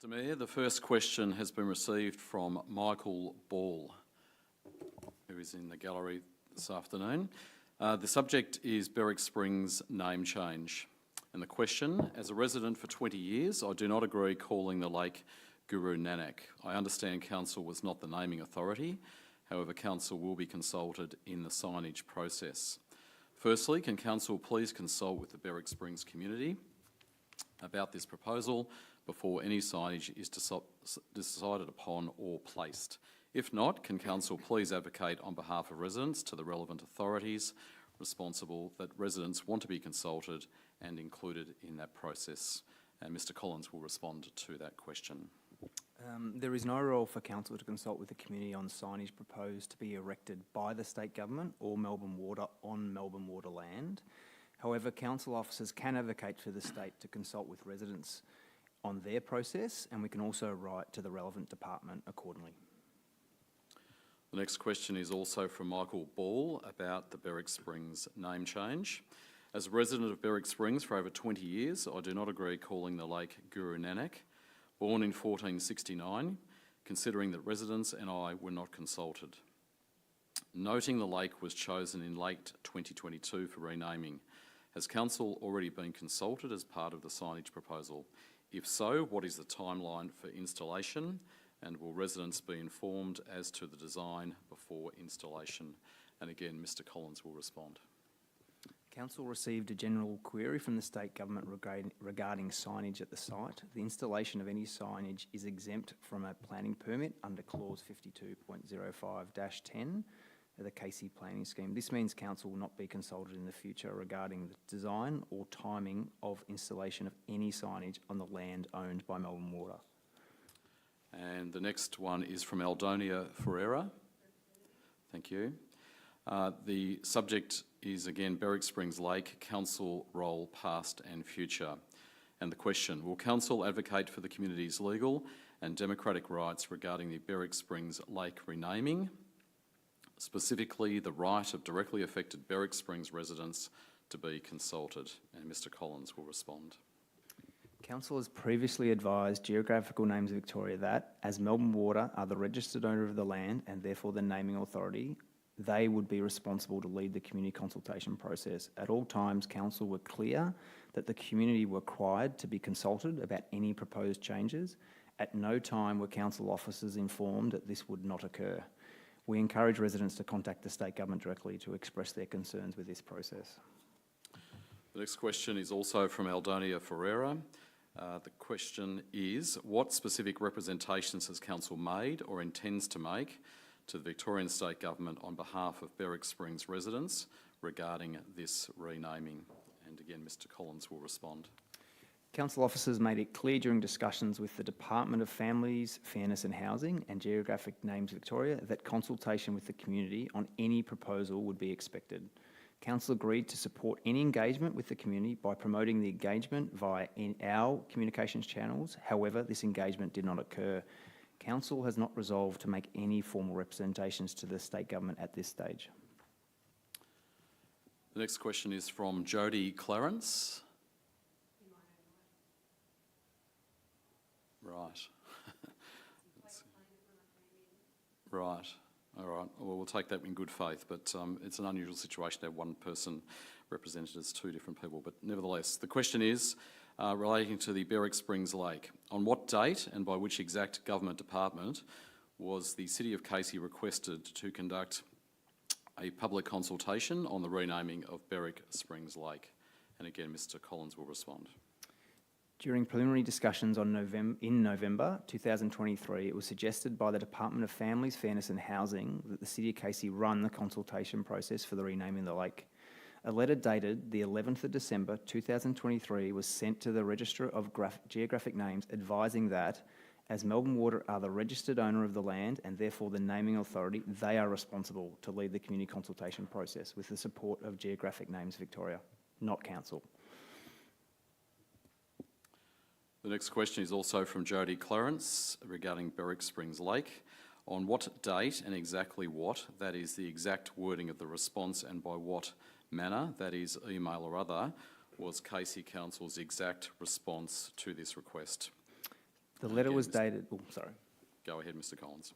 Mr Mayor, the first question has been received from Michael Ball, who is in the gallery this afternoon. The subject is Berwick Springs name change. And the question, as a resident for 20 years, I do not agree calling the lake Guru Nanak. I understand Council was not the naming authority. However, Council will be consulted in the signage process. Firstly, can Council please consult with the Berwick Springs community about this proposal before any signage is decided upon or placed? If not, can Council please advocate on behalf of residents to the relevant authorities responsible that residents want to be consulted and included in that process? And Mr Collins will respond to that question. There is no role for Council to consult with the community on signage proposed to be erected by the State Government or Melbourne Water on Melbourne Water land. However, Council officers can advocate for the State to consult with residents on their process, and we can also write to the relevant department accordingly. The next question is also from Michael Ball about the Berwick Springs name change. As a resident of Berwick Springs for over 20 years, I do not agree calling the lake Guru Nanak. Born in 1469, considering that residents and I were not consulted. Noting the lake was chosen in late 2022 for renaming, has Council already been consulted as part of the signage proposal? If so, what is the timeline for installation, and will residents be informed as to the design before installation? And again, Mr Collins will respond. Council received a general query from the State Government regarding signage at the site. The installation of any signage is exempt from a planning permit under clause 52.05-10 of the KC planning scheme. This means Council will not be consulted in the future regarding the design or timing of installation of any signage on the land owned by Melbourne Water. And the next one is from Aldonia Ferreira. Thank you. The subject is again Berwick Springs Lake, Council role past and future. And the question, will Council advocate for the community's legal and democratic rights regarding the Berwick Springs Lake renaming, specifically the right of directly affected Berwick Springs residents to be consulted? And Mr Collins will respond. Council has previously advised Geographical Names Victoria that, as Melbourne Water are the registered owner of the land and therefore the naming authority, they would be responsible to lead the community consultation process. At all times, Council were clear that the community were required to be consulted about any proposed changes. At no time were Council officers informed that this would not occur. We encourage residents to contact the State Government directly to express their concerns with this process. The next question is also from Aldonia Ferreira. The question is, what specific representations has Council made or intends to make to the Victorian State Government on behalf of Berwick Springs residents regarding this renaming? And again, Mr Collins will respond. Council officers made it clear during discussions with the Department of Families, Fairness and Housing and Geographic Names Victoria that consultation with the community on any proposal would be expected. Council agreed to support any engagement with the community by promoting the engagement via our communications channels. However, this engagement did not occur. Council has not resolved to make any formal representations to the State Government at this stage. The next question is from Jody Clarence. Right. Right. All right. Well, we'll take that in good faith, but it's an unusual situation to have one person represented as two different people. But nevertheless, the question is, relating to the Berwick Springs Lake. On what date and by which exact government department was the City of Casey requested to conduct a public consultation on the renaming of Berwick Springs Lake? And again, Mr Collins will respond. During preliminary discussions in November 2023, it was suggested by the Department of Families, Fairness and Housing that the City of Casey run the consultation process for the renaming of the lake. A letter dated the 11th of December 2023 was sent to the Register of Geographic Names advising that, as Melbourne Water are the registered owner of the land and therefore the naming authority, they are responsible to lead the community consultation process with the support of Geographic Names Victoria, not Council. The next question is also from Jody Clarence regarding Berwick Springs Lake. On what date and exactly what, that is the exact wording of the response, and by what manner, that is email or other, was Casey Council's exact response to this request? The letter Again, was Mr. dated, sorry. Go ahead, Mr Collins.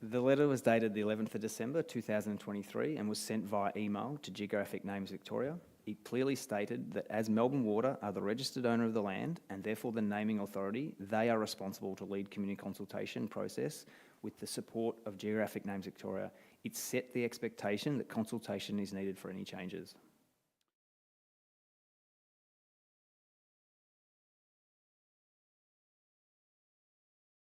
The letter was dated the 11th of December 2023 and was sent via email to Geographic Names Victoria. It clearly stated that as Melbourne Water are the registered owner of the land and therefore the naming authority, they are responsible to lead community consultation process with the support of Geographic Names Victoria. It set the expectation that consultation is needed for any changes.